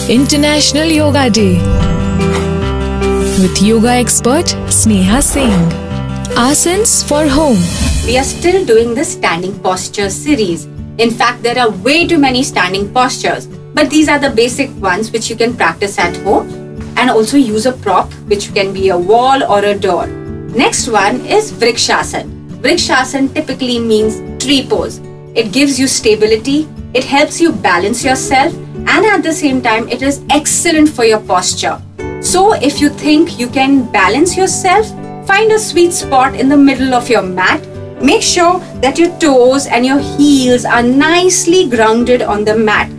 International Yoga Day with yoga expert Sneha Singh. Asanas for home. We are still doing the standing posture series. In fact, there are way too many standing postures, but these are the basic ones which you can practice at home and also use a prop, which can be a wall or a door. Next one is Vrikshasana. Vrikshasana typically means tree pose. It gives you stability, it helps you balance yourself, and at the same time, it is excellent for your posture. So if you think you can balance yourself, find a sweet spot in the middle of your mat. Make sure that your toes and your heels are nicely grounded on the mat.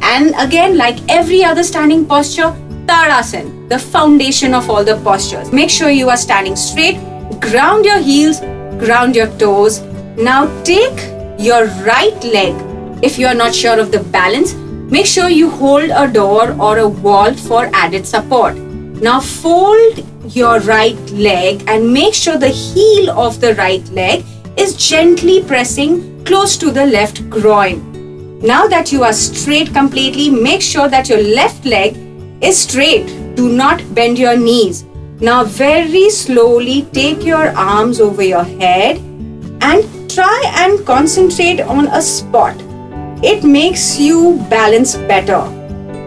And again, like every other standing posture, Tadasana, the foundation of all the postures. Make sure you are standing straight, ground your heels, ground your toes. Now take your right leg. If you are not sure of the balance, make sure you hold a door or a wall for added support. Now fold your right leg and make sure the heel of the right leg is gently pressing close to the left groin. Now that you are straight completely, make sure that your left leg is straight. Do not bend your knees. Now very slowly take your arms over your head and try and concentrate on a spot. It makes you balance better.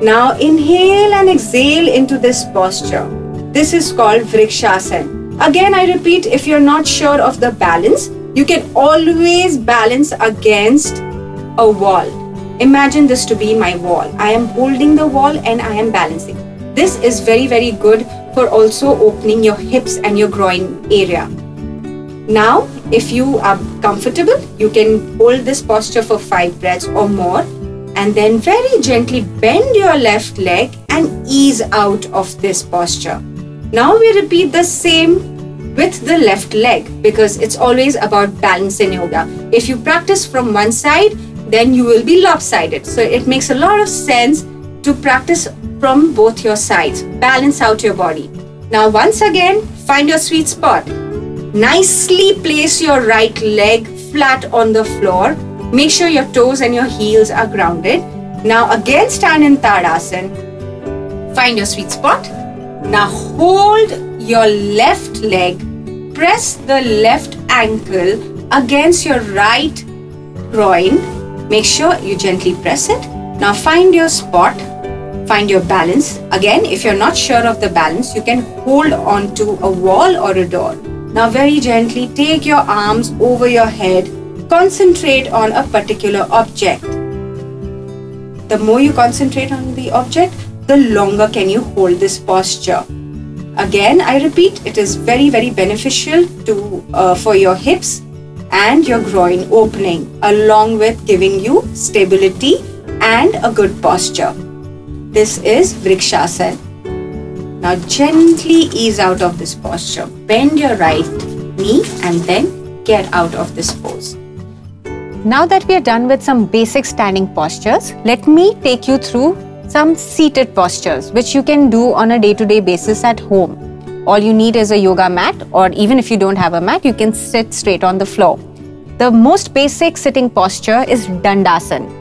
Now inhale and exhale into this posture. This is called Vrikshasana. Again, I repeat, if you're not sure of the balance, you can always balance against a wall. Imagine this to be my wall. I am holding the wall and I am balancing. This is very, very good for also opening your hips and your groin area. Now, if you are comfortable, you can hold this posture for 5 breaths or more, and then very gently bend your left leg and ease out of this posture. Now we repeat the same with the left leg, because it's always about balance in yoga. If you practice from one side, then you will be lopsided. So it makes a lot of sense to practice from both your sides. Balance out your body. Now once again, find your sweet spot. Nicely place your right leg flat on the floor. Make sure your toes and your heels are grounded. Now again stand in Tadasana. Find your sweet spot. Now hold your left leg. Press the left ankle against your right groin. Make sure you gently press it. Now find your spot. Find your balance. Again, if you're not sure of the balance, you can hold on to a wall or a door. Now very gently take your arms over your head. Concentrate on a particular object. The more you concentrate on the object, the longer can you hold this posture. Again, I repeat, it is very, very beneficial for your hips and your groin opening, along with giving you stability and a good posture. This is Vrikshasana. Now gently ease out of this posture. Bend your right knee and then get out of this pose. Now that we are done with some basic standing postures, let me take you through some seated postures which you can do on a day-to-day basis at home. All you need is a yoga mat, or even if you don't have a mat, you can sit straight on the floor. The most basic sitting posture is Dandasana.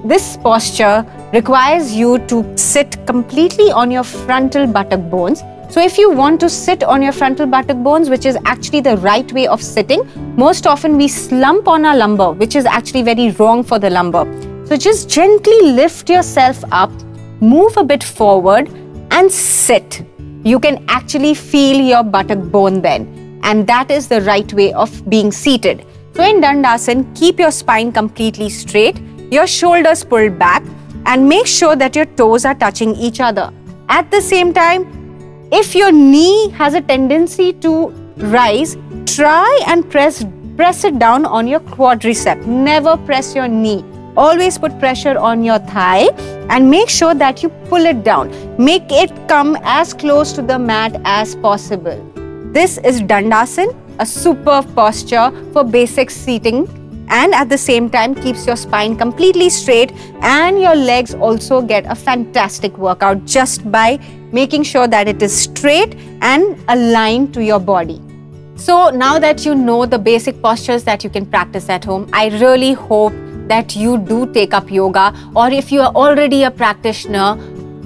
This posture requires you to sit completely on your frontal buttock bones. So if you want to sit on your frontal buttock bones, which is actually the right way of sitting, most often we slump on our lumbar, which is actually very wrong for the lumbar. So just gently lift yourself up, move a bit forward and sit. You can actually feel your buttock bone then, and that is the right way of being seated. So in Dandasana, keep your spine completely straight, your shoulders pulled back, and make sure that your toes are touching each other. At the same time, if your knee has a tendency to rise, try and press it down on your quadricep. Never press your knee. Always put pressure on your thigh and make sure that you pull it down. Make it come as close to the mat as possible. This is Dandasana, a superb posture for basic seating, and at the same time keeps your spine completely straight, and your legs also get a fantastic workout just by making sure that it is straight and aligned to your body. So now that you know the basic postures that you can practice at home, I really hope that you do take up yoga, or if you are already a practitioner,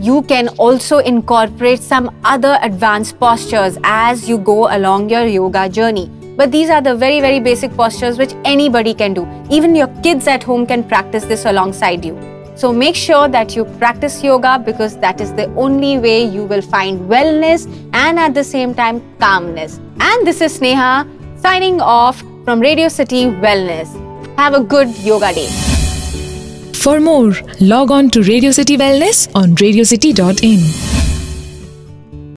you can also incorporate some other advanced postures as you go along your yoga journey. But these are the very, very basic postures which anybody can do. Even your kids at home can practice this alongside you. So make sure that you practice yoga, because that is the only way you will find wellness and at the same time calmness. And this is Sneha signing off from Radio City Wellness. Have a good yoga day. For more, log on to Radio City Wellness on radiocity.in.